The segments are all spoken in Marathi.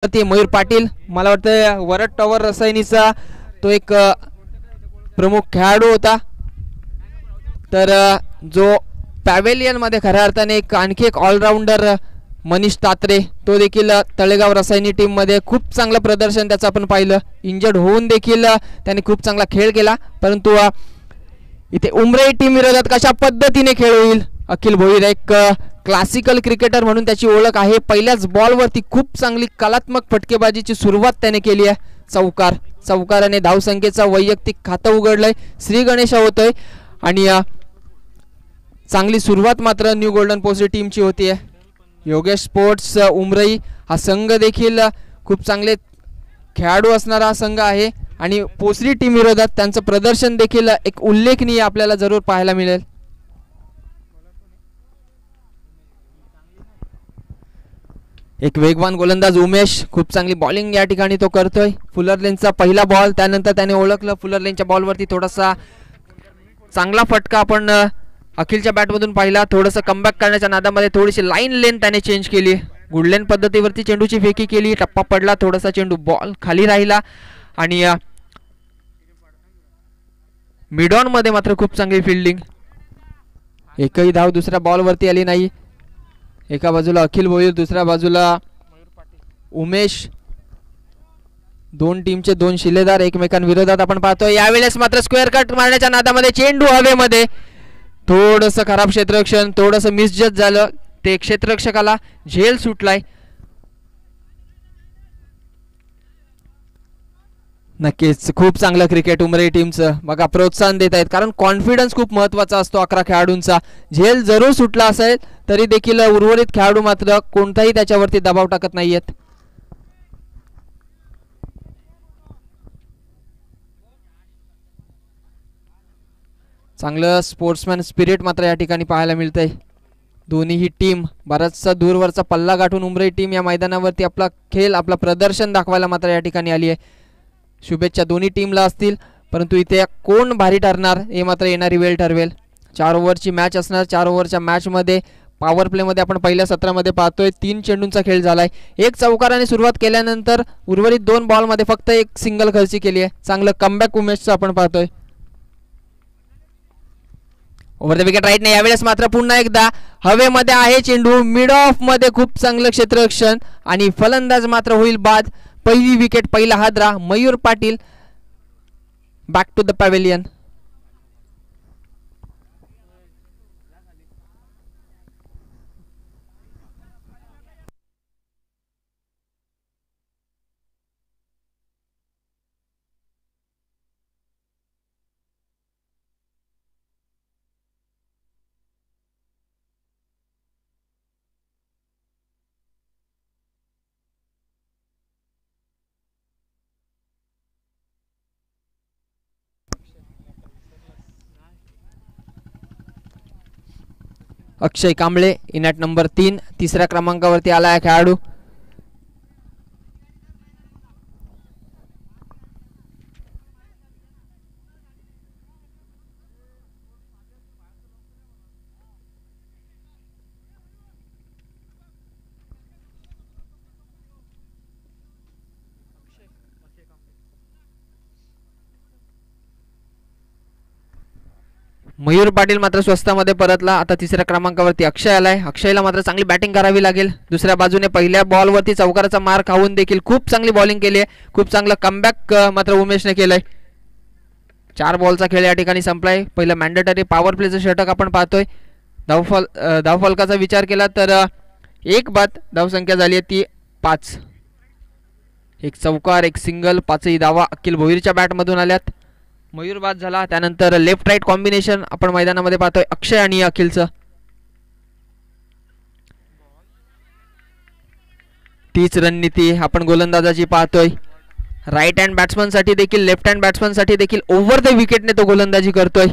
ते मयूर पाटील मला वाटतं वरद टॉवर रसायनीचा तो एक प्रमुख खेळाडू होता. तर जो पॅव्हेलियन मध्ये खऱ्या अर्थाने एक आणखी एक ऑलराऊंडर मनीष तात्रे तो देखील तळेगाव रसायनी टीम मध्ये खूप चांगलं प्रदर्शन त्याचं आपण पाहिलं. इंजर्ड होऊन देखील त्याने खूप चांगला खेळ केला. परंतु इथे उमराई टीम विरोधात कशा पद्धतीने खेळ होईल. अखिल भोईर एक क्लासिकल क्रिकेटर म्हणून त्याची ओळख आहे. पहिल्याच बॉलवरती खूप चांगली कलात्मक फटकेबाजीची सुरुवात त्याने केली आहे. चौकाराने धावसंख्येचा वैयक्तिक खातं उघडलंय. श्री गणेश होतोय आणि चांगली सुरुवात मात्र न्यू गोल्डन पोस्ट टीमची होती आहे. योगेश स्पोर्ट्स उमराई हा संघ देखील खूप चांगले खेळाडू असणारा हा संघ आहे आणि पोसरी टीम विरोधात त्यांचं प्रदर्शन देखील एक उल्लेखनीय आपल्याला जरूर पाहायला मिळेल. एक वेगवान गोलंदाज उमेश खूप चांगली बॉलिंग या ठिकाणी तो करतोय. फुलर लेनचा पहिला बॉल त्यानंतर त्याने ओळखलं फुलर लेनच्या बॉलवरती थोडासा चांगला फटका आपण अखिलच्या बॅटमधून पाहिला. थोडंसं कमबॅक करण्याच्या नादामध्ये थोडीशी लाईन लेन त्याने चेंज केली. गुडलेन पद्धतीवरती चेंडूची फेकी केली. टप्पा पडला थोडासा चेंडू बॉल खाली राहिला आणि मिडॉन मध्ये मात्र खूप चांगली फिल्डिंग. एकही धाव दुसऱ्या बॉलवरती आली नाही. एका बाजूला अखिल भोईर दुसऱ्या बाजूला उमेश. दोन टीमचे दोन शिलेदार एकमेकांविरोधात आपण पाहतोय. यावेळेस मात्र स्क्वेअर कट मारण्याच्या नादामध्ये चेंडू हवेमध्ये थोडंसं खराब क्षेत्ररक्षण थोडंसं मिसजज झालं. ते क्षेत्ररक्षकाला झेल सुटलाय. नक्कीच खूप चांगलं क्रिकेट उमराई टीमचं बघा प्रोत्साहन देत आहेत कारण कॉन्फिडन्स खूप महत्त्वाचा असतो 11 खेळाडूंचा. झेल जरूर सुटला असेल तरी देखील उर्वरित खेळाडू मात्र कोणताही त्याच्यावरती दबाव टाकत नाहीयेत. चांगलं स्पोर्ट्समॅन स्पिरिट मात्र या ठिकाणी पाहायला मिळतंय. दोन्हीही टीम बराचसा दूरवरचा पल्ला गाठून उमराई टीम या मैदानावरती आपला खेळ आपला प्रदर्शन दाखवायला मात्र या ठिकाणी आली आहे. शुभेच्छा दोन्ही टीमला असतील परंतु इथे कोण भारी ठरणार हे मात्र येणारी वेळ ठरवेल. 4 ओव्हरची मॅच असणार. 4 ओव्हरच्या मॅचमध्ये पॉवर प्लेमध्ये आपण पहिल्या सत्रामध्ये पाहतोय 3 चेंडूंचा खेळ झालाय. एक चौकाराने सुरुवात केल्यानंतर उर्वरित 2 बॉलमध्ये फक्त एक सिंगल खर्ची केली आहे. चांगलं कमबॅक उमेशचं आपण पाहतोय. ओव्हर द विकेट राईट नाही. यावेळेस मात्र पुन्हा एकदा हवेमध्ये आहे चेंडू. मिड ऑफ मध्ये खूप चांगलं क्षेत्ररक्षण आणि फलंदाज मात्र होईल बाद. पहिली विकेट पहिला हादरा. Mayur Patil back to the pavilion. Akshay Kamble in at number 3 तिसऱ्या क्रमांकावरती आला आहे खेळाडू. मयूर पाटील मात्र स्वस्तामध्ये परतला. आता तिसऱ्या क्रमांकावरती अक्षय आलाय. अक्षयला मात्र चांगली बॅटिंग करावी लागेल. दुसऱ्या बाजूने पहिल्या बॉलवरती चौकाराचा मार खाऊन देखील खूप चांगली बॉलिंग केली आहे. खूप चांगलं कमबॅक मात्र उमेशने केलंय. 4 बॉलचा खेळ या ठिकाणी संपलाय. पहिलं मॅन्डेटरी पॉवर प्लेचं षटक आपण पाहतोय. धावफलकाचा विचार केला तर एक बाद धावसंख्या झाली आहे ती 5. एक चौकार एक सिंगल 5ही धावा अखिल भोईरच्या बॅटमधून आल्यात. मयूर बाद झाला. त्यानंतर लेफ्ट राईट कॉम्बिनेशन आपण मैदानामध्ये पाहतोय अक्षय आणि अखिलचं. तीच रणनीती आपण गोलंदाजाची पाहतोय. राईट हँड बॅट्समन साठी देखील लेफ्ट हँड बॅट्समन साठी देखील ओव्हर द विकेटने तो गोलंदाजी करतोय.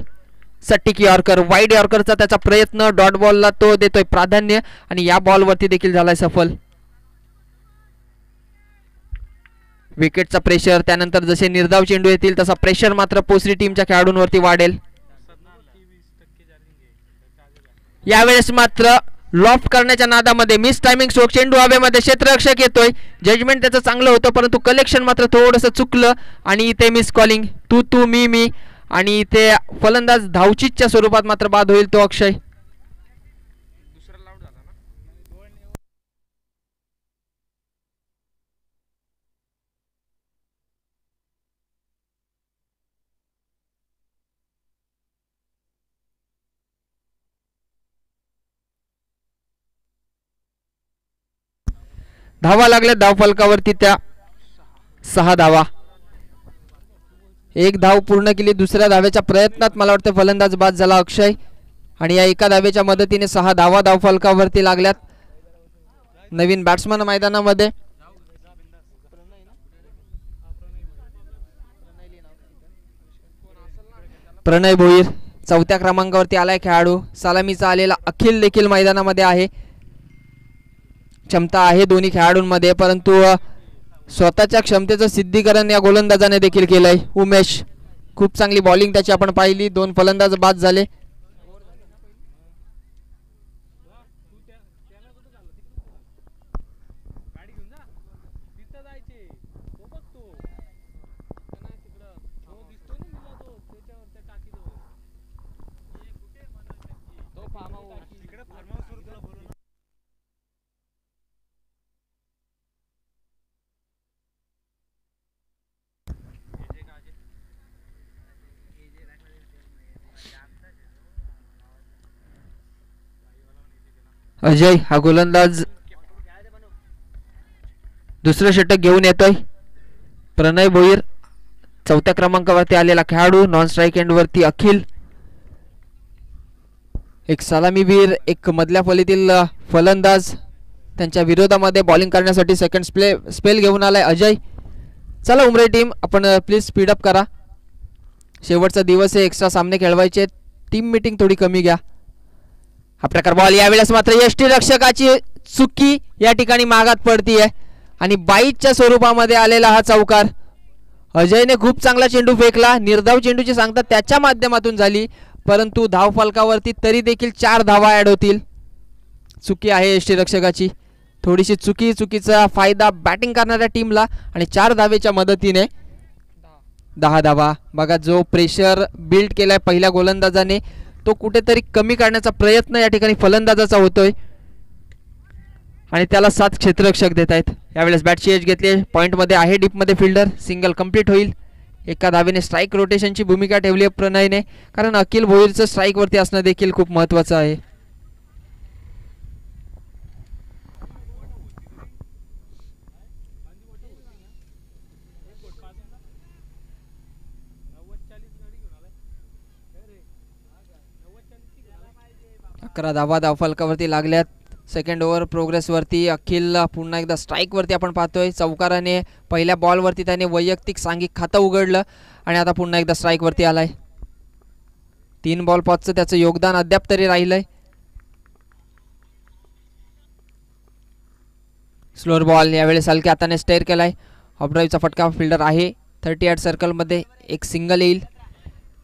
सट्टिक यॉर्कर वाईड यॉर्करचा त्याचा प्रयत्न. डॉट बॉलला तो देतोय प्राधान्य आणि या बॉलवरती देखील झालाय सफल. विकेटचा प्रेशर त्यानंतर जसे निर्धाव चेंडू येतील तसा प्रेशर मात्र पोसरी टीमच्या खेळाडूंवरती वाढेल. यावेळेस मात्र लॉफ्ट करण्याच्या नादामध्ये मिस टायमिंग स्ट्रोक, चेंडू हवेमध्ये, क्षेत्ररक्षक येतोय, जजमेंट त्याचं चांगलं होतं परंतु कलेक्शन मात्र थोडंसं चुकलं आणि इथे मिस कॉलिंग, तू तू मी मी, आणि इथे फलंदाज धावचीतच्या स्वरूपात मात्र बाद होईल तो अक्षय. धावा लागल्या धावफलकावरती त्या 6 धावा. एक धाव पूर्ण केली. दुसऱ्या धावेच्या प्रयत्नात मला वाटतं फलंदाज बाद झाला अक्षय आणि या एका धावेच्या मदतीने 6 धावा धावफलकावरती लागल्यात. नवीन बॅट्समन मैदानामध्ये. प्रणय भोईर चौथ्या क्रमांकावरती आलाय खेळाडू. सलामीचा आलेला अखिल देखील मैदानामध्ये आहे. क्षमता आहे दोन्ही खेळाडूंमध्ये परंतु स्वतःच्या क्षमतेचं सिद्धीकरण या गोलंदाजाने देखील केलंय. उमेश, खूप चांगली बॉलिंग त्याची आपण पाहिली. 2 फलंदाज बाद झाले. अजय हा गोलंदाज दुसरं षटक घेऊन येतोय. प्रणय भोईर चौथ्या क्रमांकावरती आलेला खेळाडू. नॉन स्ट्राईक एंड वरती अखिल. एक सलामीवीर, एक मधल्या फलीतील फलंदाज त्यांच्या विरोधामध्ये बॉलिंग करण्यासाठी सेकंड स्पेल घेऊन आलाय अजय. चला उमरे टीम, आपण प्लीज स्पीडअप करा. शेवटचा दिवस आहे, एक्स्ट्रा सामने खेळवायचे. टीम मीटिंग थोडी कमी घ्या. हा प्रकार बॉल यावेळेस मात्र यष्टीरक्षकाची चुकी या ठिकाणी मागात पडतीये आणि बाईटच्या स्वरूपामध्ये आलेला हा चौकार. अजयने खूप चांगला चेंडू फेकला. निर्धाव चेंडूची सांगता त्याच्या माध्यमातून झाली परंतु धाव फलकावरती तरी देखील 4 धावा ॲड होतील. चुकी आहे यष्टीरक्षकाची. थोडीशी चुकीचा फायदा बॅटिंग करणाऱ्या टीमला आणि 4 धावेच्या मदतीने 10 धावा. बघा जो प्रेशर बिल्ड केलाय पहिल्या गोलंदाजाने तो कुठेतरी कमी करण्याचा प्रयत्न या ठिकाणी फलंदाजाचा होतोय आणि त्याला 7 क्षेत्ररक्षक देत आहेत. यावेळेस बॅटची एज घेतली. पॉईंटमध्ये आहे डीपमध्ये फिल्डर. सिंगल कंप्लीट होईल. एका धावेने स्ट्राईक रोटेशनची भूमिका ठेवली आहे प्रणयने कारण अखिल भोईरचं स्ट्राईकवरती असणं देखील खूप महत्त्वाचं आहे. अकरा धावा धावफलकावरती लागल्यात. सेकंड ओव्हर प्रोग्रेसवरती अखिल पुन्हा एकदा स्ट्राईकवरती आपण पाहतोय. चौकाराने पहिल्या बॉलवरती त्याने वैयक्तिक सांघिक खातं उघडलं आणि आता पुन्हा एकदा स्ट्राईकवरती आलाय. 3 बॉल 5चं त्याचं योगदान अद्याप तरी राहिलंय. स्लोअर बॉल यावेळेस हलक्या हाताने स्टेअर केलाय. ऑफड्राईव्हचा फटका. फिल्डर आहे 38 सर्कलमध्ये. एक सिंगल येईल.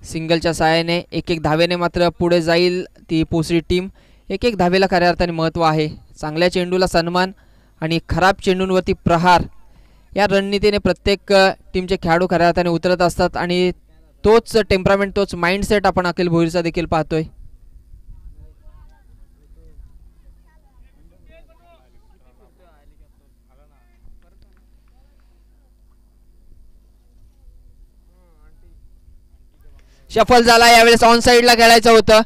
सिंगलच्या सहाय्याने एक धावेने मात्र पुढे जाईल ती पोसरी टीम. एक धावेला खऱ्या अर्थाने महत्त्व आहे. चांगल्या चेंडूला सन्मान आणि खराब चेंडूंवरती प्रहार या रणनीतीने प्रत्येक टीमचे खेळाडू खऱ्या अर्थाने उतरत असतात आणि तोच टेम्परामेंट, तोच माइंडसेट आपण अखिल भोईरचा देखील पाहतोय. शफल झाला. यावेळेस ऑन साइडला खेळायचं होतं.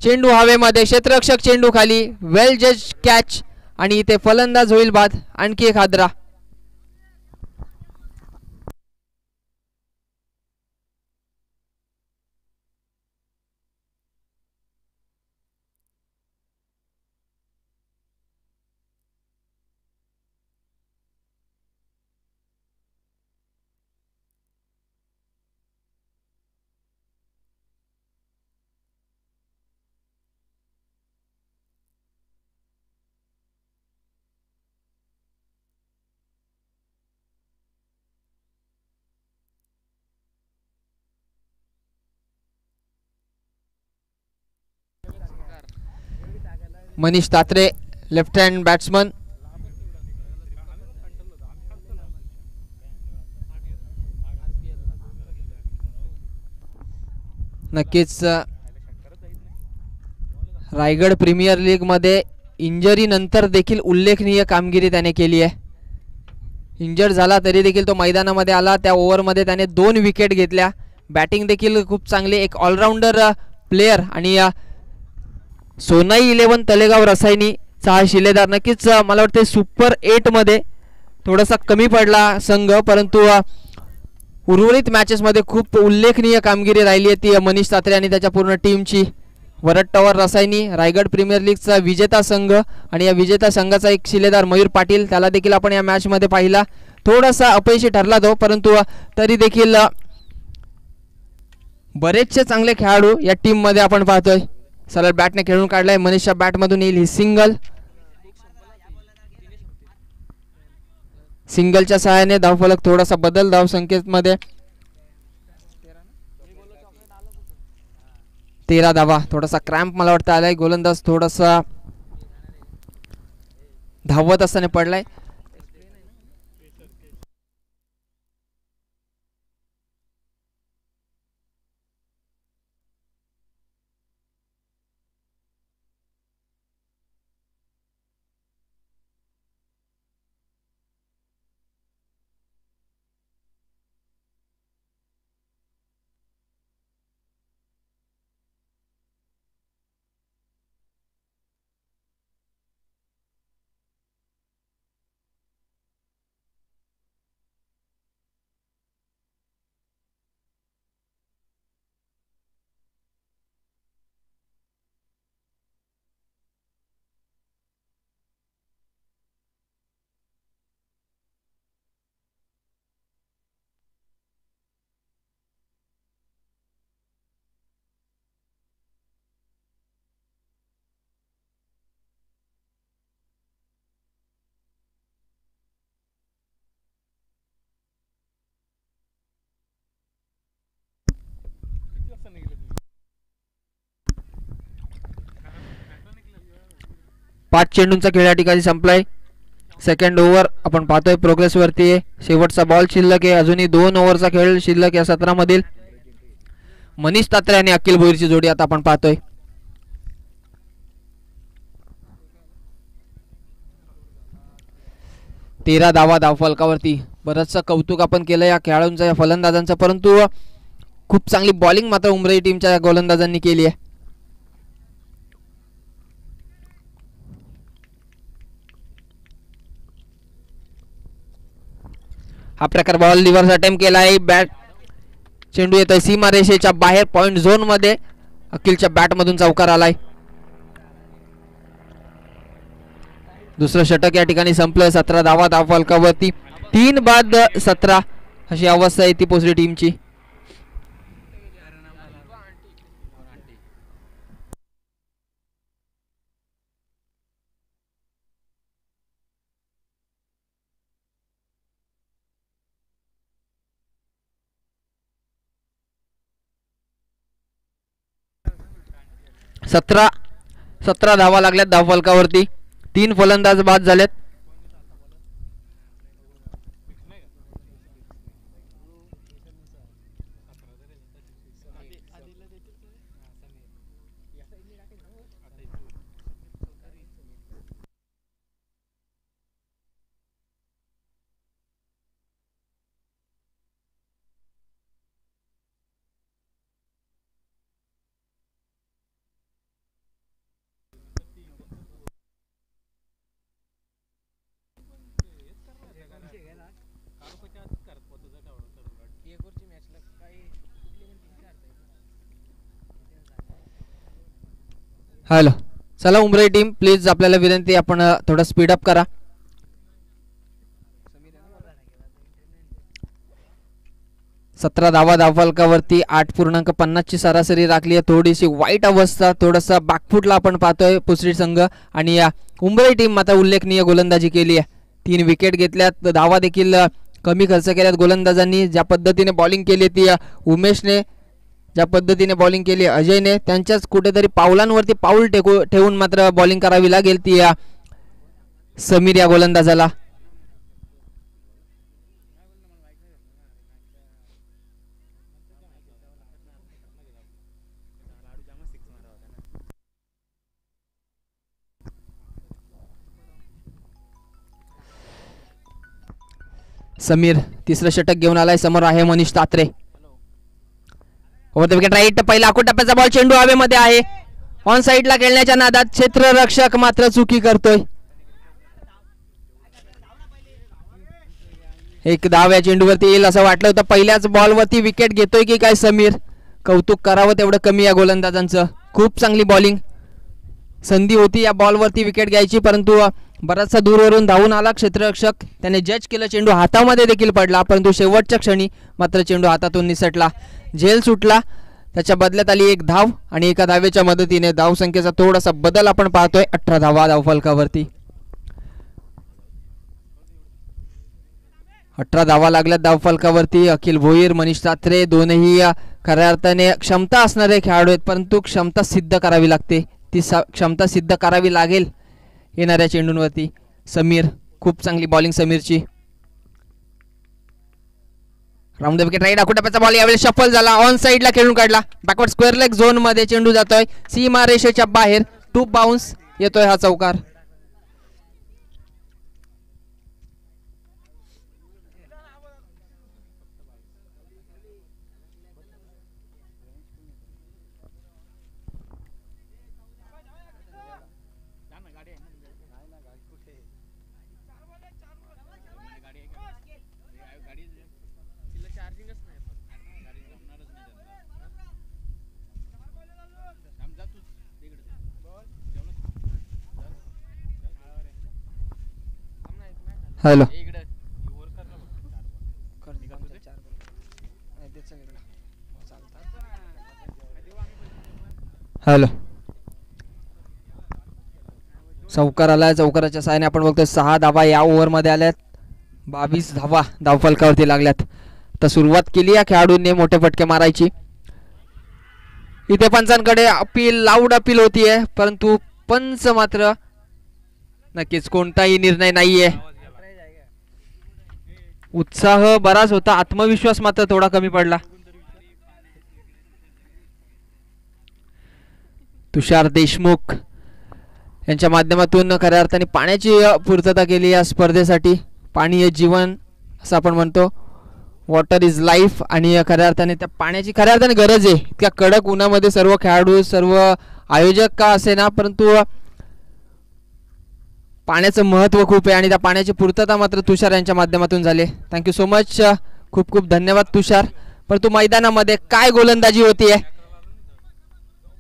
चेंडू हवेमध्ये, क्षेत्ररक्षक चेंडू खाली. वेल जज कॅच आणि इथे फलंदाज होईल बाद. आणखी एक हादरा. Manish Tatre left hand batsman. नक्कीच रायगड प्रीमियर लीग मध्ये इंजरी नंतर देखील उल्लेखनीय कामगिरी त्याने केली आहे. इंजर्ड झाला तरी देखील तो मैदानामध्ये आला. त्या ओव्हरमध्ये त्याने 2 विकेट घेतल्या. बॅटिंग देखील खूप चांगली, एक ऑलराऊंडर प्लेयर. आणि सोनाई 11 तलेगाव रसायनीचा हा शिलेदार. नक्कीच मला वाटते सुपर 8 मध्ये थोडासा कमी पडला संघ, परंतु उर्वरित मॅचेसमध्ये खूप उल्लेखनीय कामगिरी राहिली आहे ती मनीष तात्रे आणि त्याच्या पूर्ण टीमची. वरद टॉवर रसायनी रायगड प्रीमियर लीगचा विजेता संघ आणि या विजेता संघाचा एक शिलेदार मयूर पाटील, त्याला देखील आपण या मॅचमध्ये पाहिला. थोडासा अपयशी ठरला तो, परंतु तरी देखील बरेचसे चांगले खेळाडू या टीम मध्ये आपण पाहतोय. सरळ बॅटने खेळून काढलाय. मनीषच्या बॅटमधून येईल ही सिंगल. सिंगलच्या सहाय्याने धावफलक थोडासा बदल धावसंख्येमध्ये 13 धावा. थोडासा क्रॅम्प मला वाटतं आलाय. गोलंदाज थोडासा धावत असताना पडलाय. पाच चेंडूंचा खेळ या ठिकाणी संपलाय. सेकंड ओव्हर आपण पाहतोय प्रोग्रेस वरती आहे. शेवटचा बॉल शिल्लक आहे. अजूनही 2 ओव्हरचा खेळ शिल्लक या सत्रामधील. मनीष तात्रे आणि अखिल भोईरची जोडी आता आपण पाहतोय. तेरा धावा धावफलकावरती. बरंचसं कौतुक आपण केलं या खेळाडूंचं, या फलंदाजांचं, परंतु खूप चांगली बॉलिंग मात्र उमराई टीमच्या गोलंदाजांनी केली आहे. हा प्रकार बॉल रिव्हर्स अटेम्प्ट केला आहे. बॅट चेंडू येतोय सीमारेषेच्या बाहेर पॉइंट झोन मध्ये. अखिलच्या बॅट मधून चौकार आलाय. दुसरं षटक या ठिकाणी संपलं. 17 धावा धावफलकावरती. 3 बाद 17 अशी अवस्था आहे ती पोचली टीमची. सतरा धावा लागल्यात धावफलकावरती. 3 फलंदाज बाद झालेत. हॅलो, चला उमराई टीम प्लीज आपल्याला विनंती, आपण थोडं स्पीड अप करा. सतरा धावा धावफलकावरती 8.50 ची सरासरी राखली आहे. थोडीशी वाईट अवस्था, थोडासा बॅकफुटला आपण पाहतोय पुसरी संघ. आणि या उमराई टीम मात्र उल्लेखनीय गोलंदाजी केली आहे. 3 विकेट घेतल्यात. धावा देखील कमी खर्च केल्यात गोलंदाजांनी. ज्या पद्धतीने बॉलिंग केली ती उमेशने ज्या पद्धतीने बॉलिंग केली अजयने, त्यांच्याच कुठेतरी पावलांवरती पाऊल ठेवून मात्र बॉलिंग करावी लागेल ती या समीर या गोलंदाजाला. समीर तिसरं षटक घेऊन आलाय. समोर आहे Manish Tatre. Over the wicket right. पहिला आखूड टप्प्याचा बॉल, चेंडू हवेमध्ये आहे. ऑन साइडला खेळण्याच्या नादात क्षेत्ररक्षक मात्र चुकी करतोय. एक धाव या चेंडूवरती येईल असं वाटलं होतं. पहिल्याच बॉलवरती विकेट घेतोय की काय समीर. कौतुक करावं तेवढं कमी या गोलंदाजांचं. खूप चांगली बॉलिंग. संधी होती या बॉलवरती विकेट घ्यायची, परंतु बराचसा दूरवरून धावून आला क्षेत्ररक्षक. त्याने जज केलं. चेंडू हातामध्ये देखील पडला, परंतु शेवटच्या क्षणी मात्र चेंडू हातातून निसटला. झेल सुटला. त्याच्या बदल्यात आली एक धाव आणि एका धावेच्या मदतीने धावसंख्येचा थोडासा बदल आपण पाहतोय. 18 धावा धावफलकावरती. 18 धावा लागल्यात धावफलकावरती. अखिल भोईर, मनीष तात्रे दोनही खऱ्या अर्थाने क्षमता असणारे खेळाडू आहेत, परंतु क्षमता सिद्ध करावी लागते. ती क्षमता सिद्ध करावी लागेल येणाऱ्या चेंडूंवरती. समीर, खूप चांगली बॉलिंग समीरची. Round the wicket right. आखूड टप्प्याचा बॉल यावेळी शफल झाला. ऑन साइडला खेळून काढला. बॅकवर्ड स्क्वेअर लेग झोन मध्ये चेंडू जातोय. सीमा रेषेच्या बाहेर. टू बाउन्स येतोय हा चौकार. Hello hello. चौकार आलाय. चौकाराच्या साहाय्याने आपण बघतोय 6 धावा या ओव्हरमध्ये आल्यात. 22 धावा धावफलकावरती लागल्यात. तर सुरुवात केली या खेळाडूंनी मोठे फटके मारायची. इथे पंचांकडे अपील, लाऊड अपील होतीये, परंतु पंच मात्र नक्कीच कोणताही निर्णय नाहीये. उत्साह बराच होता, आत्मविश्वास मात्र थोडा कमी पडला. तुषार देशमुख यांच्या माध्यमातून खऱ्या अर्थाने पाण्याची पूर्तता केली या स्पर्धेसाठी. पाणी हे जीवन असं आपण म्हणतो. Water is life. आणि खऱ्या अर्थाने त्या पाण्याची खऱ्या अर्थाने गरज आहे. त्या कडक उन्हामध्ये सर्व खेळाडू, सर्व आयोजक का असे ना, परंतु पाण्याचं महत्त्व खूप आहे आणि त्या पाण्याची पूर्तता मात्र तुषार यांच्या माध्यमातून झाली. Thank you so much. खूप खूप धन्यवाद तुषार. परंतु मैदानामध्ये काय गोलंदाजी होतीये.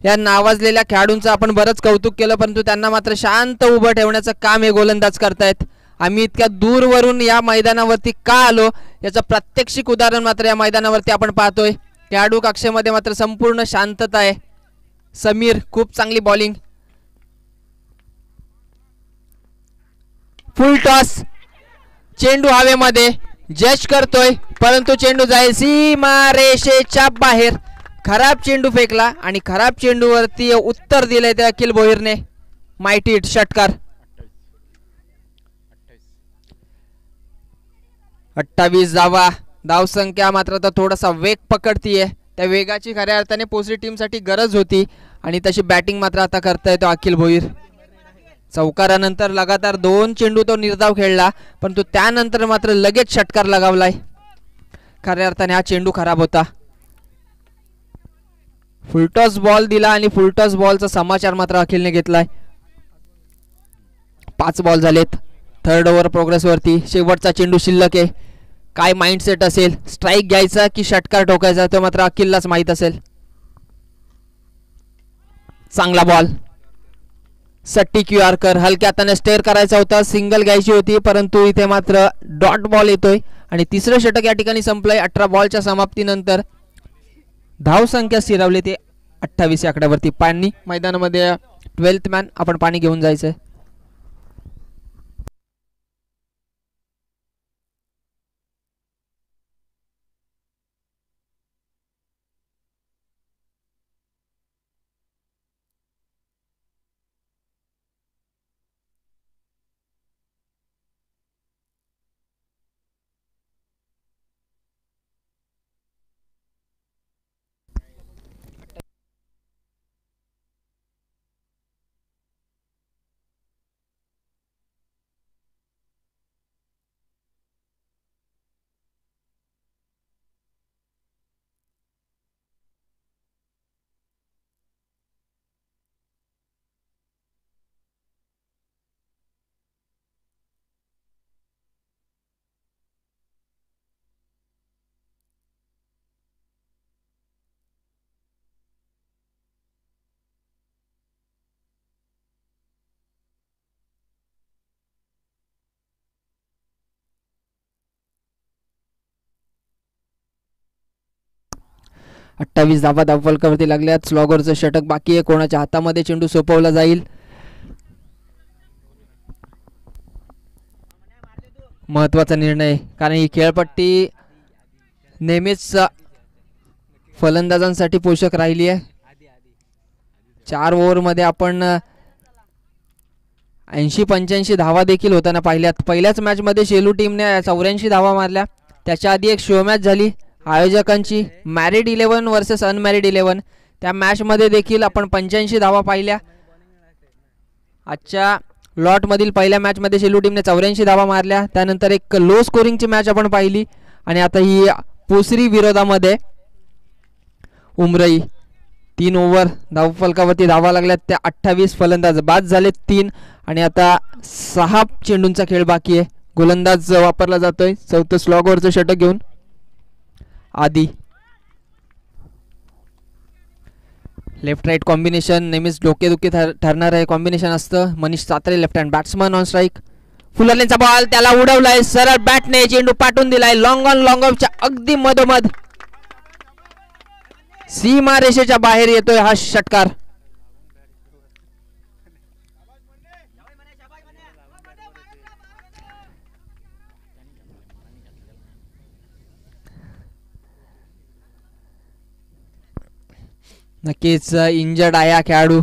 या नावाजलेल्या खेळाडूंचं आपण बरंच कौतुक केलं, परंतु त्यांना मात्र शांत उभं ठेवण्याचं काम हे गोलंदाज करतायत. आम्ही इतक्या दूरवरून या मैदानावरती का आलो याचं प्रात्यक्षिक उदाहरण मात्र या मैदानावरती आपण पाहतोय. खेळाडू कक्षेमध्ये मात्र संपूर्ण शांतता आहे. समीर, खूप चांगली बॉलिंग. फुल टॉस. चेंडू हवेमध्ये. जज करतोय, परंतु चेंडू जाईल सीमा रेषेच्या बाहेर. खराब चेंडू फेकला आणि खराब चेंडूवरती उत्तर दिलंय त्या अखिल भोईरने. माइटी हिट, षटकार. 28 धावा. धावसंख्या मात्र आता थोडासा वेग पकडतीये. त्या वेगाची खऱ्या अर्थाने पोचरी टीमसाठी गरज होती आणि तशी बॅटिंग मात्र आता करता येतो अखिल भोईर. चौकारानंतर लगातार 2 चेंडू तो निर्धाव खेळला, परंतु त्यानंतर मात्र लगेच षटकार लगावलाय. खऱ्या अर्थाने हा चेंडू खराब होता. फुलटॉस बॉल दिला आणि फुलटॉस बॉलचा समाचार मात्र अखिलने घेतलाय. 5 बॉल झालेत. थर्ड ओव्हर प्रोग्रेस वरती. शेवटचा चेंडू शिल्लक आहे. काय माइंडसेट असेल, स्ट्राइक घ्यायचा की षटकार ठोकायचा, तो मात्र अखिललाच माहित असेल. चांगला बॉल. सट्टी क्यूआरकर. हलक्या हाताने स्टेअर करायचा होता, सिंगल घ्यायची होती, परंतु इथे मात्र डॉट बॉल येतोय आणि तिसरं षटक या ठिकाणी संपलंय. 18 बॉलच्या समाप्तीनंतर धाव संख्या स्थिरावली ते 28 या आकड्यावरती. पाणी मैदानामध्ये 12th मॅन आपण पाणी घेऊन जायचंय. 28 धावा धावफलकावरती लागल्यात. स्लॉगरचं षटक बाकी आहे. कोणाच्या हातामध्ये चेंडू सोपवला जाईल, महत्वाचा निर्णय, कारण ही खेळपट्टी नेहमीच फलंदाजांसाठी पोषक राहिली आहे. 4 ओव्हरमध्ये आपण 80-85 धावा देखील होताना पाहिल्यात. पहिल्याच मॅचमध्ये शेलू टीमने 84 धावा मारल्या. त्याच्या आधी एक शो मॅच झाली आयोजकांची, मॅरिड 11 वर्सेस अनमॅरिड 11. त्या मॅचमध्ये देखील आपण 85 धावा पाहिल्या. आजच्या लॉटमधील पहिल्या मॅचमध्ये शेलू टीमने 84 धावा मारल्या. त्यानंतर एक लो स्कोरिंगची मॅच आपण पाहिली आणि आता ही पोसरी विरोधामध्ये उमरई. 3 ओव्हर धावफलकावरती धावा लागल्यात त्या 28. फलंदाज बाद झाले 3 आणि आता 6 चेंडूंचा खेळ बाकी आहे. गोलंदाज वापरला जातोय चौथं स्लॉगवरचं षटक घेऊन. आदी लेफ्ट राईट कॉम्बिनेशन नेहमीच डोकेदुखी ठरणार आहे कॉम्बिनेशन असतं. Manish Satre left hand batsman on strike. फुलरलेनचा बॉल, त्याला उडवलाय सरळ बॅटने, चेंडू पाठवून दिलाय लॉंग ऑन लॉंग ऑफच्या अगदी मधोमध सीमा रेषेच्या बाहेर येतोय हा षटकार. नक्कीच इंजर्ड आहे हा खेळाडू.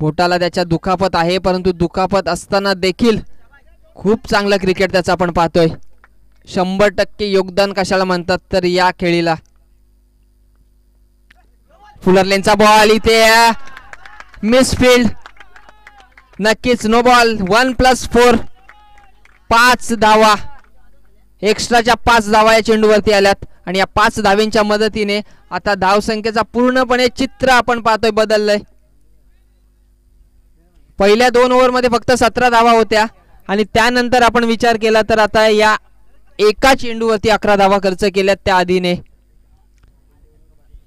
बोटाला त्याच्या दुखापत आहे, परंतु दुखापत असताना देखील खूप चांगलं क्रिकेट त्याचं आपण पाहतोय. 100% योगदान कशाला म्हणतात तर या खेळीला. फुलरलेनचा बॉल इथे मिसफील्ड. नक्कीच नो बॉल. 1+4 5 धावा, एक्स्ट्राच्या 5 धावा या चेंडूवरती आल्यात आणि या 5 धावेंच्या मदतीने आता धावसंख्येचा पूर्णपणे चित्र आपण पाहतोय बदललंय. पहिल्या 2 ओव्हरमध्ये फक्त 17 धावा होत्या आणि त्यानंतर आपण विचार केला तर आता या एका चेंडूवरती 11 धावा खर्च केल्यात त्या आधीने.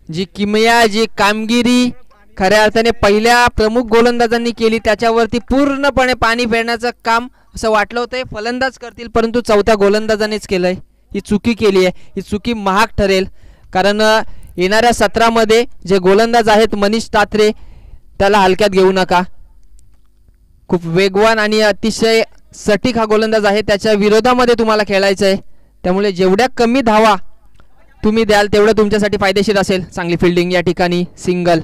जी किमया, जी कामगिरी खऱ्या अर्थाने पहिल्या प्रमुख गोलंदाजांनी केली त्याच्यावरती पूर्णपणे पाणी फेरण्याचं काम असं वाटलं होतं फलंदाज करतील, परंतु चौथ्या गोलंदाजानेच केलंय. ही चुकी केली आहे. ही चुकी महाग ठरेल, कारण येणाऱ्या 17 मध्ये जे गोलंदाज आहेत मनीष तात्रे, त्याला हलक्यात घेऊ नका. खूप वेगवान आणि अतिशय सटीक हा गोलंदाज आहे. त्याच्या विरोधामध्ये तुम्हाला खेळायचं आहे, त्यामुळे जेवढ्या कमी धावा तुम्ही द्याल तेवढं तुमच्यासाठी फायदेशीर असेल. चांगली फिल्डिंग या ठिकाणी, सिंगल.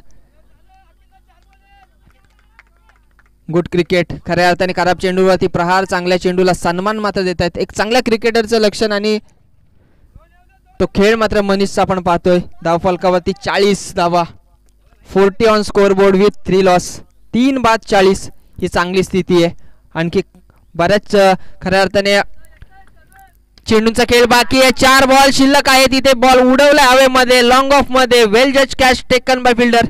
Good cricket. खऱ्या अर्थाने खराब चेंडूवरती प्रहार, चांगल्या चेंडूला सन्मान मात्र देत आहेत. एक चांगल्या क्रिकेटरचं लक्षण आणि तो खेळ मात्र मनीषचा आपण पाहतोय. धावफलकावरती 40 धावा, 40 on score board with 3 loss. 3 बाद 40 ही चांगली स्थिती आहे. आणखी बऱ्याच खऱ्या अर्थाने चेंडूंचा खेळ बाकी आहे. 4 बॉल शिल्लक आहेत. इथे बॉल उडवला हवेमध्ये, लॉंग ऑफ मध्ये. वेल जज कॅच टेकन बाय फिल्डर.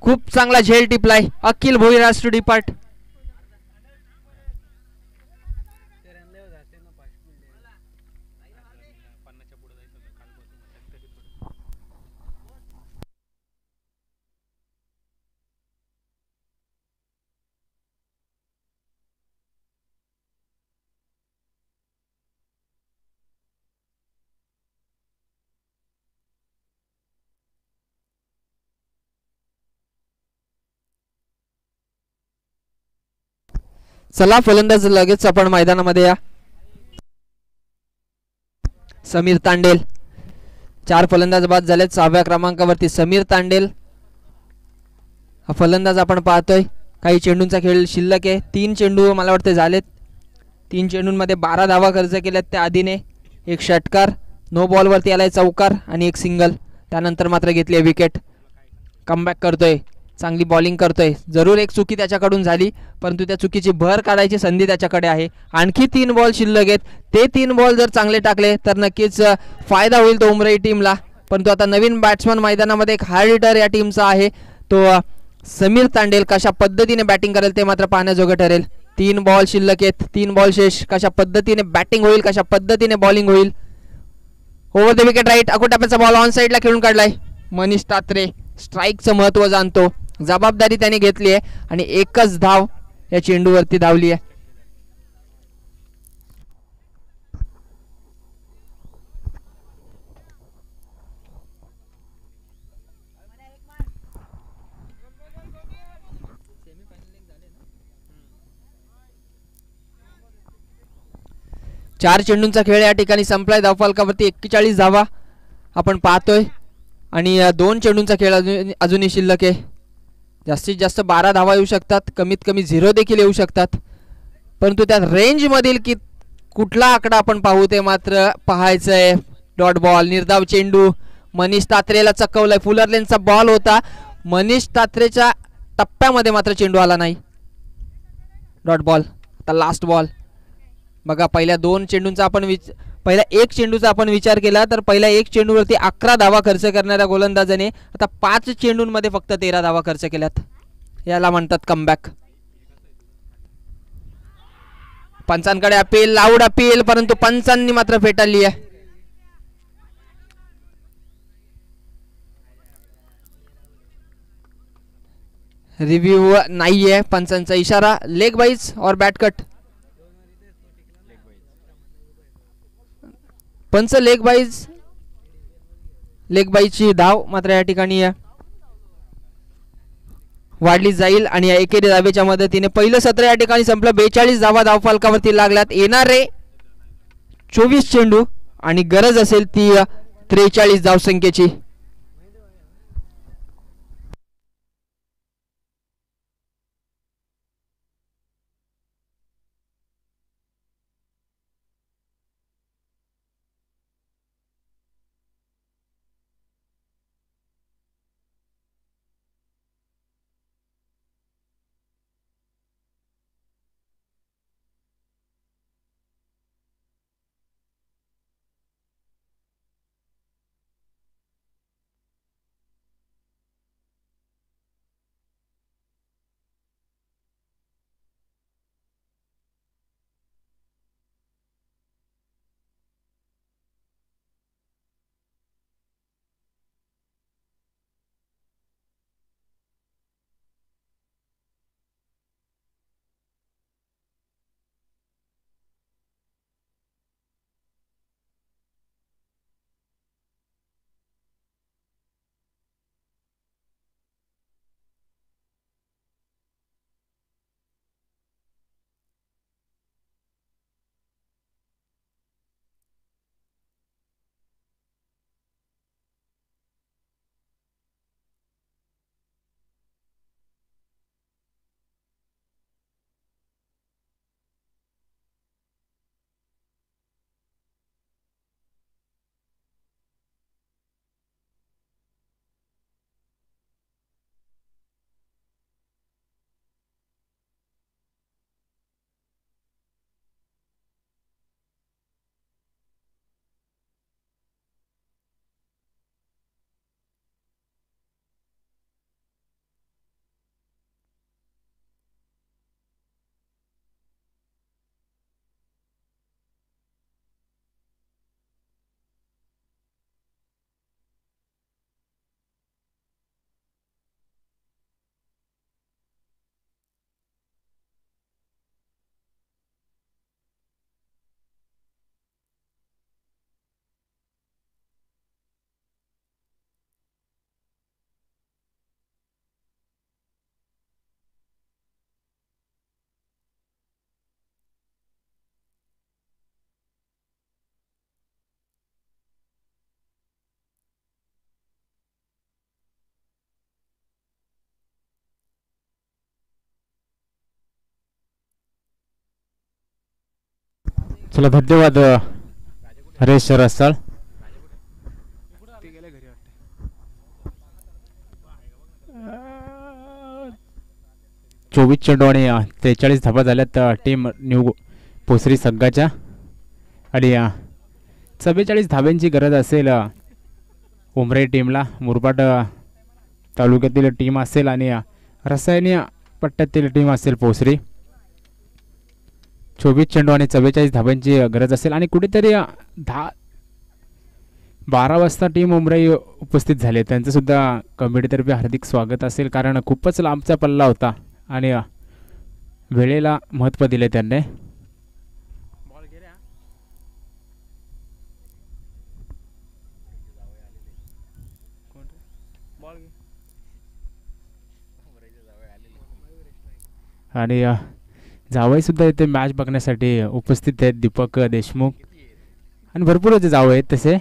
खूप चांगला झेल टिपलाय अखिल भोईराज टू डिपार्ट. चला फलंदाज लगेच आपण मैदानामध्ये या. समीर तांडेल. 4 फलंदाज बाद झालेत. 6व्या क्रमांकावरती समीर तांडेल हा फलंदाज आपण पाहतोय. काही चेंडूंचा खेळ शिल्लक आहे. 3 चेंडू मला वाटते झालेत. 3 चेंडूंमध्ये 12 धावा खर्च केल्यात त्या आधीने. एक षटकार, नो बॉलवरती आलाय चौकार आणि एक सिंगल. त्यानंतर मात्र घेतली विकेट. कमबॅक करतोय, चांगली बॉलिंग करतोय. जरूर एक चुकी त्याच्याकडून झाली, परंतु त्या चुकीची भर काढायची संधी त्याच्याकडे आहे. आणखी 3 बॉल शिल्लक आहेत. ते 3 बॉल जर चांगले टाकले तर नक्कीच फायदा होईल तो उमराई टीमला. परंतु आता नवीन बॅट्समन मैदानामध्ये एक हार्ड हिटर या टीमचा आहे, तो समीर तांडेल. कशा पद्धतीने बॅटिंग करेल ते मात्र पाहण्याजोगं ठरेल. 3 बॉल शिल्लक आहेत, 3 बॉल शेष. कशा पद्धतीने बॅटिंग होईल, कशा पद्धतीने बॉलिंग होईल. Over the wicket right. अकोटाप्याचा बॉल ऑन साईडला खेळून काढलाय. मनीष तात्रे स्ट्राईकचं महत्त्व जाणतो, जबाबदारी त्याने घेतली आहे आणि एकच धाव या चेंडूवरती धावली आहे. 4 चेंडूंचा खेळ या ठिकाणी संपलाय. धावफलकावरती 41 धावा आपण पाहतोय आणि 2 चेंडूंचा खेळ अजूनही शिल्लक आहे. जास्तीत जास्त 12 धावा येऊ शकतात, कमीत कमी 0 देखील येऊ शकतात, परंतु त्या रेंजमधील कुठला आकडा आपण पाहू ते मात्र पाहायचं आहे. डॉट बॉल, निर्धाव चेंडू, मनीष तात्रेला चकवलाय. फुलर लेनचा बॉल होता, मनीष तात्रेच्या टप्प्यामध्ये मात्र चेंडू आला नाही. Dot ball. आता लास्ट बॉल बघा. पहिल्या 2 चेंडूंचा आपण पहिल्या 1 चेंडूचा आपण विचार केला तर पहिल्या 1 चेंडूवरती 11 धावा खर्च करणाऱ्या गोलंदाजाने आता 5 चेंडूंमध्ये फक्त 13 धावा खर्च केल्यात. याला म्हणतात कमबॅक. पंचांकडे अपील, लाऊड अपील, परंतु पंचांनी मात्र फेटाळली आहे. रिव्ह्यू नाहीये. पंचांचा इशारा. लेग बाईज और बॅट कट. पंच लेग बाईची धाव मात्र या ठिकाणी वाढली जाईल आणि एकेरी धावेच्या मदतीने पहिलं सत्र या ठिकाणी संपलं. 42 धावा धावफलकावरती लागल्यात. येणारे 24 चेंडू आणि गरज असेल ती 43 धावसंख्येची. चला धन्यवाद हरेश रसाळ. 24 चेंडू आणि 43 धावा झाल्यात टीम न्यू पोसरी संघाच्या आणि 44 धाव्यांची गरज असेल उमरे टीमला. मुरबाड तालुक्यातील टीम असेल आणि रसायनी पट्ट्यातील टीम असेल पोसरी. 24 चेंडू आणि 44 धाव्यांची गरज असेल आणि कुठेतरी 12 वाजता टीम उमराई उपस्थित झाले. त्यांचं सुद्धा कमिटीतर्फे हार्दिक स्वागत असेल, कारण खूपच लांबचा पल्ला होता आणि वेळेला महत्त्व दिले त्यांनी. आणि जावई सुद्धा इथे मॅच बघण्यासाठी उपस्थित आहेत, दीपक देशमुख आणि भरपूर होते जावं आहेत तसे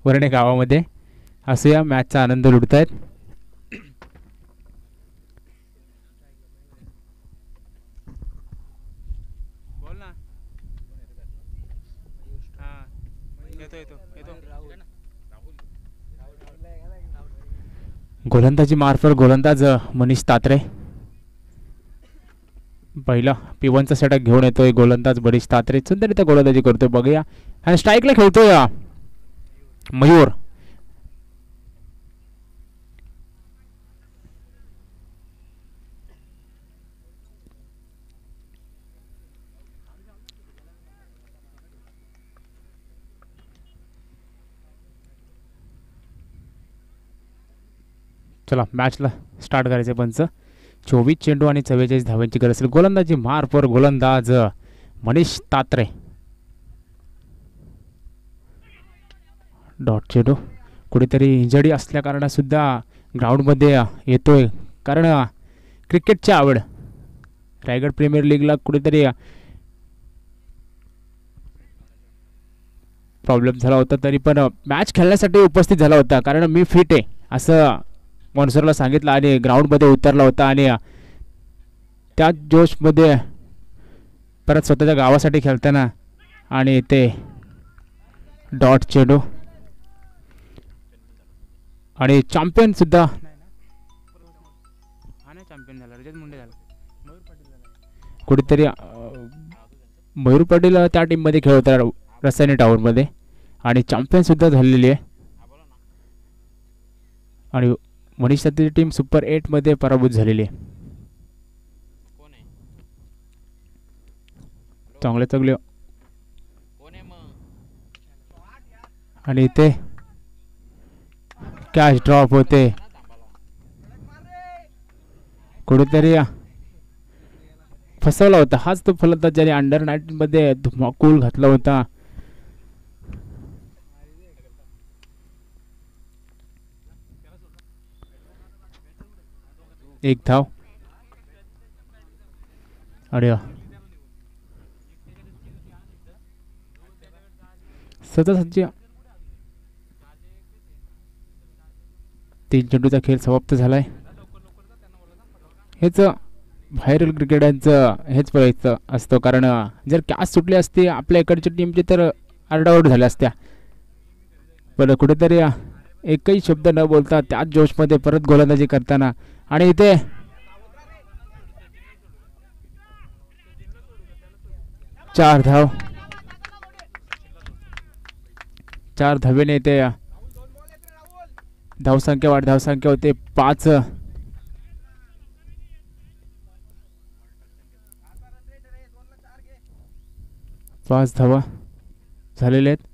वरणे गावामध्ये. असं या मॅचचा आनंद लुटत आहेत. गोलंदाजी मार्फत गोलंदाज मनीष तात्रे पहिला P1चा षटक घेऊन येतोय. गोलंदाज मनीष तात्रे सुंदररित्या गोलंदाजी करतोय. बघूया आणि स्ट्राईकला खेळतोय मयूर. चला मॅचला स्टार्ट करायचं. पंच 24 चेंडू आणि 44 धावांची गरज असेल. गोलंदाजी मार्फत गोलंदाज मनीष तात्रे. डॉट चेंडू कुठेतरी इंजरी असल्या कारणासुद्धा ग्राउंडमध्ये येतोय, कारण क्रिकेटची आवड. रायगड प्रीमियर लीगला कुठेतरी प्रॉब्लेम झाला होता, तरी पण मॅच खेळण्यासाठी उपस्थित झाला होता. कारण मी फिट आहे असं मॉन्सरला सांगितलं आणि ग्राउंडमध्ये उतरला होता आणि त्या जोशमध्ये परत स्वतःच्या गावासाठी खेळताना आणि ते डॉट चेंडू आणि चॅम्पियन सुद्धा कुठेतरी मयूर पाटील त्या टीममध्ये खेळत होता रसायनी टावरमध्ये आणि चॅम्पियन सुद्धा झालेली आहे. आणि मनीष तात्रेची टीम सुपर 8 मध्ये पराभूत झालेली आहे. चांगले चांगले आणि इथे कॅच ड्रॉप होते. कुठेतरी फसवला होता. हाच तो फलंदाज ज्याने अंडर 19 मध्ये धुमाकूळ घातला होता. एक धाव. अरे सतत 3 चेंडूचा खेळ समाप्त झालाय. हेच व्हायरल क्रिकेटरचं हेच प्रयत्न असतो, कारण जर कॅच सुटली असती आपल्या इकडच्या टीमची तर आरडाओरड झाल्या असत्या. पण कुठेतरी एकही शब्द न बोलता त्याच जोशमध्ये परत गोलंदाजी करताना आणि इथे चार धावेने इथे धावसंख्या होते 5. 5 धावा झालेले आहेत.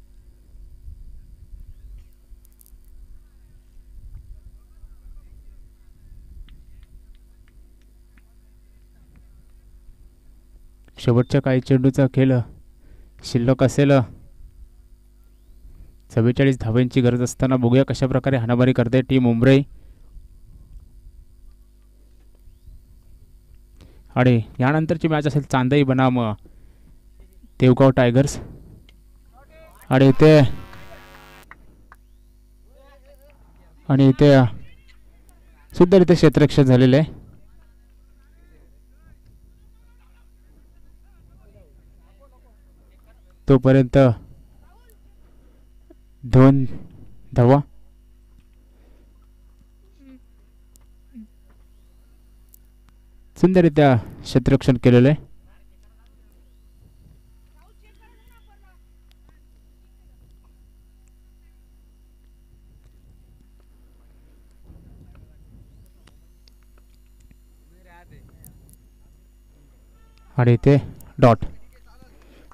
शेवटच्या काही चेंडूचा खेळ शिल्लक असेल. 44 धावांची गरज असताना बघूया कशा प्रकारे हाणामारी करते टीम उमराई. आणि यानंतरची मॅच असेल चांदई बनाम देवगाव टायगर्स. आणि इथे सुद्धा इथे क्षेत्ररक्षण झालेलं आहे. तोपर्यंत 2 धावा. सुंदररित्या क्षेत्ररक्षण केलेलं आहे. आणि इथे डॉट.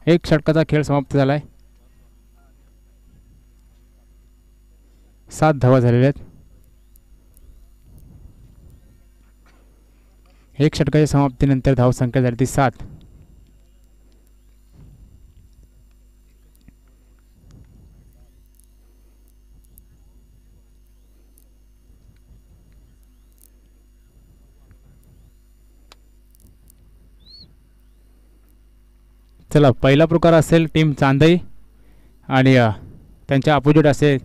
एक षटकाचा खेळ समाप्त झालाय. 7 धावा झालेल्या आहेत. एक षटकाच्या समाप्तीनंतर धावसंख्या झाली ती 7. चला पहिला प्रकार असेल टीम चांदई आणि त्यांच्या अपोजिट असेल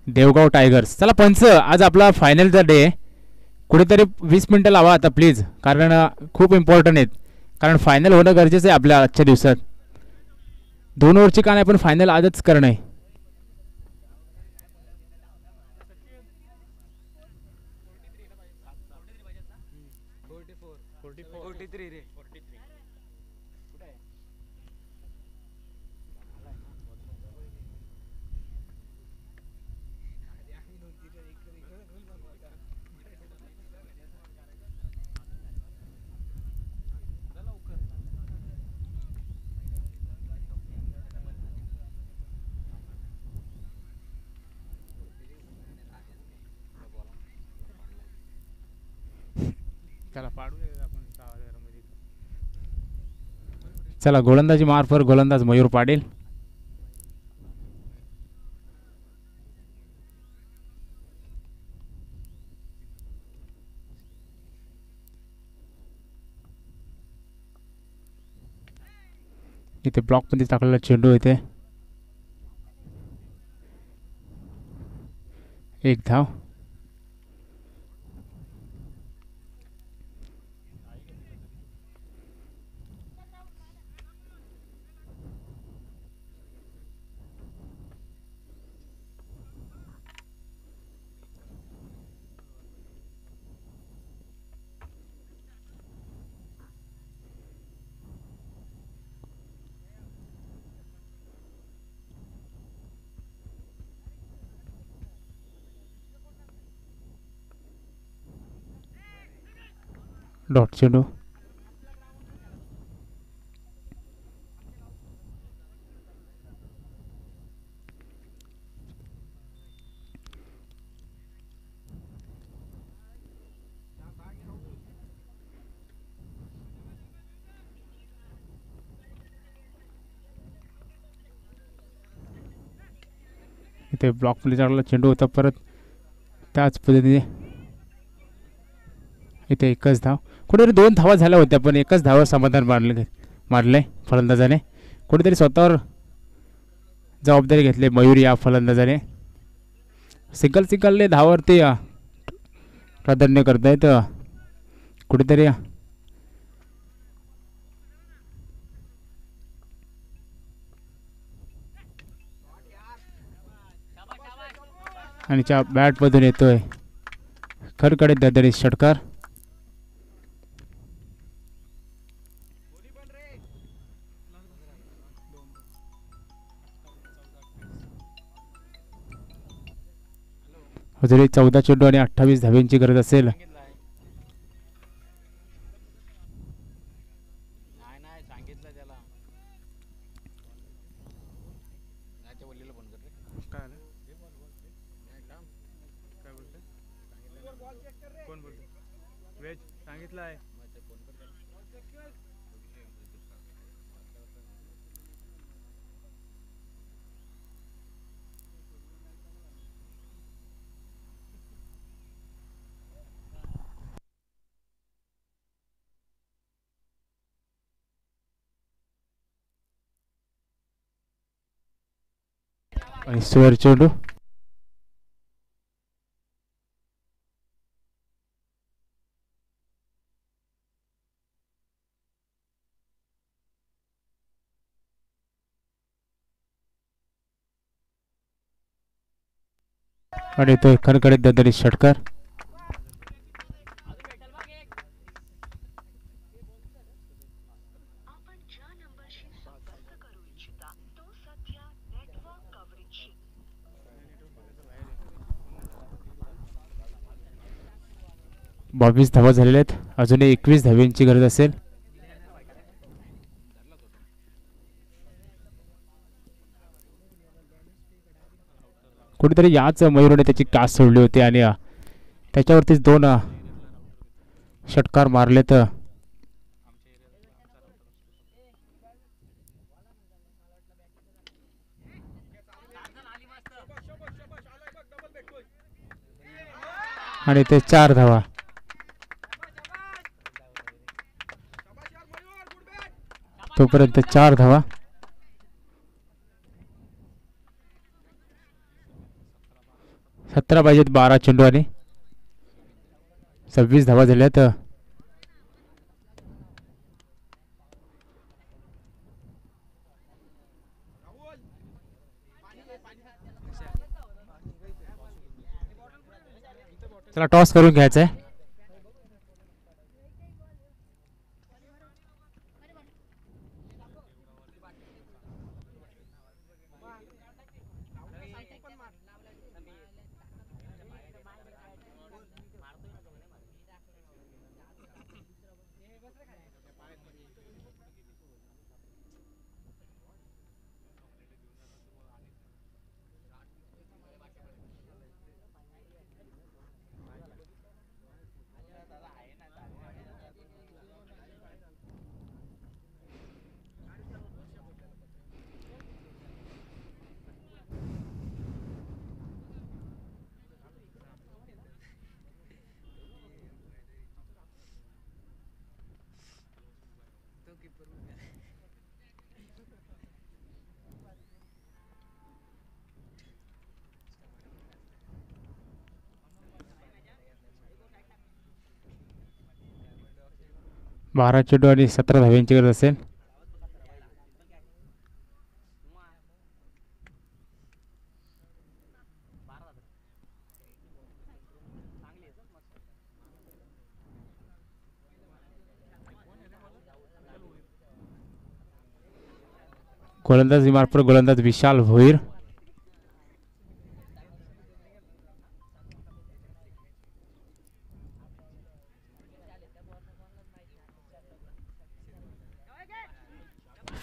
देवगाव टायगर्स. चला पंच, आज आपला फायनलचा डे आहे. कुठेतरी 20 मिनटं लावा आता प्लीज, कारण खूप इम्पॉर्टंट आहेत. कारण फायनल होणं गरजेचं आहे आपल्या आजच्या दिवसात. 2 ओव्हरची का नाही पण फायनल आजच करणं आहे. चला गोलंदाजी मार्फत गोलंदाज मयूर पाटील. इथे ब्लॉकमध्ये टाकलेला चेंडू इथे 1 धाव. डॉट चेंडू. इथे ब्लॉक मध्ये टाकलेला चेंडू होता परत त्याच पद्धतीने इथे 1च धाव. कुठेतरी 2 धावा झाल्या होत्या पण 1च धावावर समाधान मारले फलंदाजाने. कुठेतरी स्वतःवर जबाबदारी घेतली मयूर या फलंदाजाने. सिंगलने धावावरती प्राधान्य करतायत कुठेतरी. आणि त्या बॅटमधून येतोय खडखडीत दणदणीत षटकार. जरी 14 चेंडू आणि 28 धाव्यांची गरज असेल. आणि स्वेअर चेंडू. आणि तो खडखडीत दणदणीत षटकार. बावीस धावा झालेल्या आहेत. अजूनही 21 धाव्यांची गरज असेल. कुठेतरी याच मयूरने त्याची कास सोडली होती आणि त्याच्यावरतीच 2 षटकार मारलेत. आणि ते 4 धावा. तोपर्यंत 4 धावा. 17 पाहिजेत 12 चेंडू आणि 26 धावा झाल्यात. चला टॉस करून घ्यायचं आहे. बारा चेंडू आणि 17 धाव्यांची गरज असेल. गोलंदाज इमारपर गोलंदाज विशाल भोईर.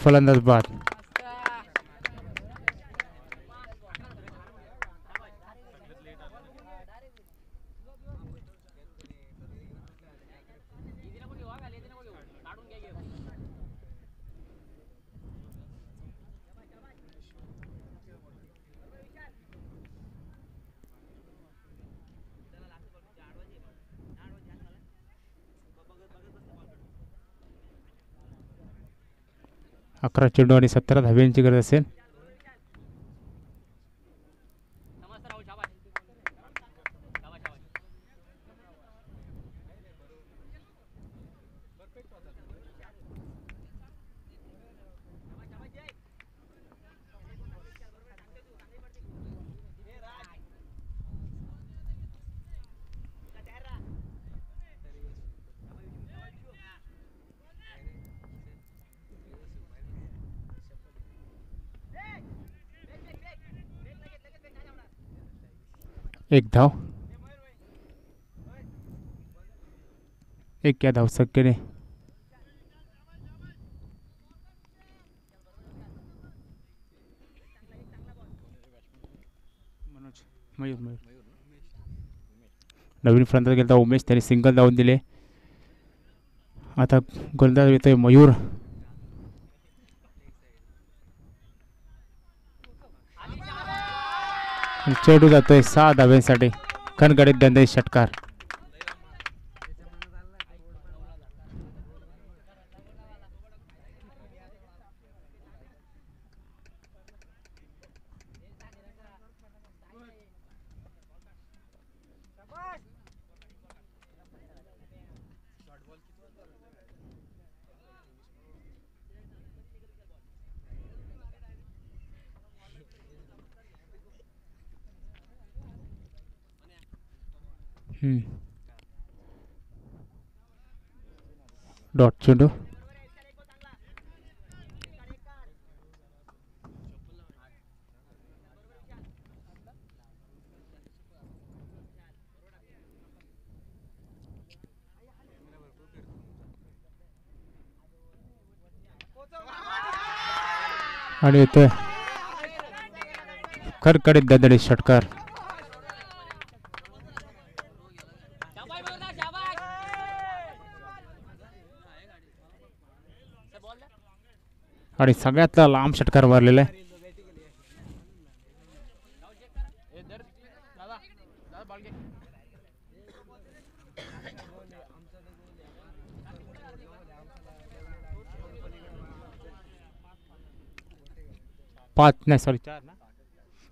फलंदाज बाद. अकरा चेंडू आणि 17 धाव्यांची गरज असेल. एक धाव. एक या धावसंख्येने नवीन फलंदाज गेला उमेश, त्याने सिंगल धावून दिले. आता गोलंदाज येतोय मयूर. चेंडू जातोय 6 धाव्यांसाठी. खणगडीत दंडे षटकार. डॉट चेंडू. आणि येतोय खडखडीत दणदणीत षटकार. आणि सगळ्यातला लांब षटकार मारलेला आहे.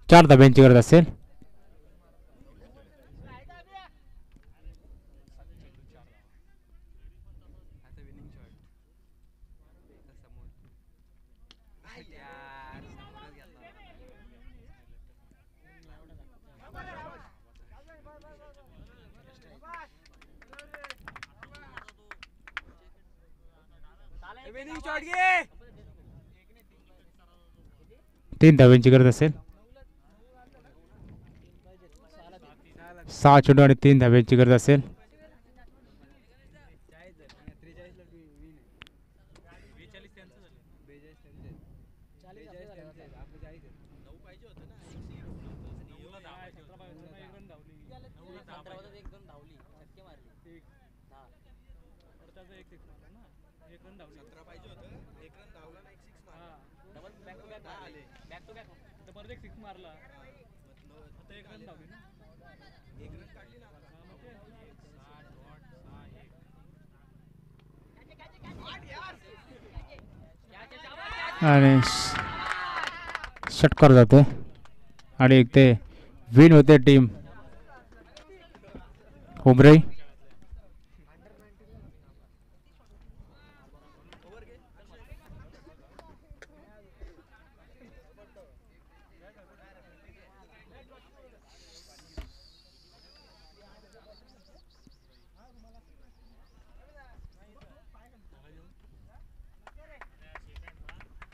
चार धाब्यांची गरज असेल. तीन धाब्यांची गरज असेल. 6 चेंडू आणि 3 धाब्यांची गरज असेल. आणि षटकार जाते आणि एक ते विन होते टीम उमराई.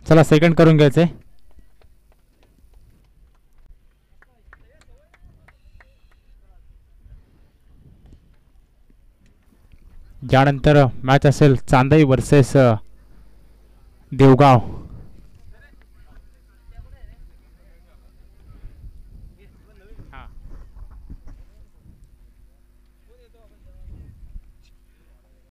चला सेकंड करून घ्यायचंय. यानंतर मॅच असेल चांदई वर्सेस देवगाव.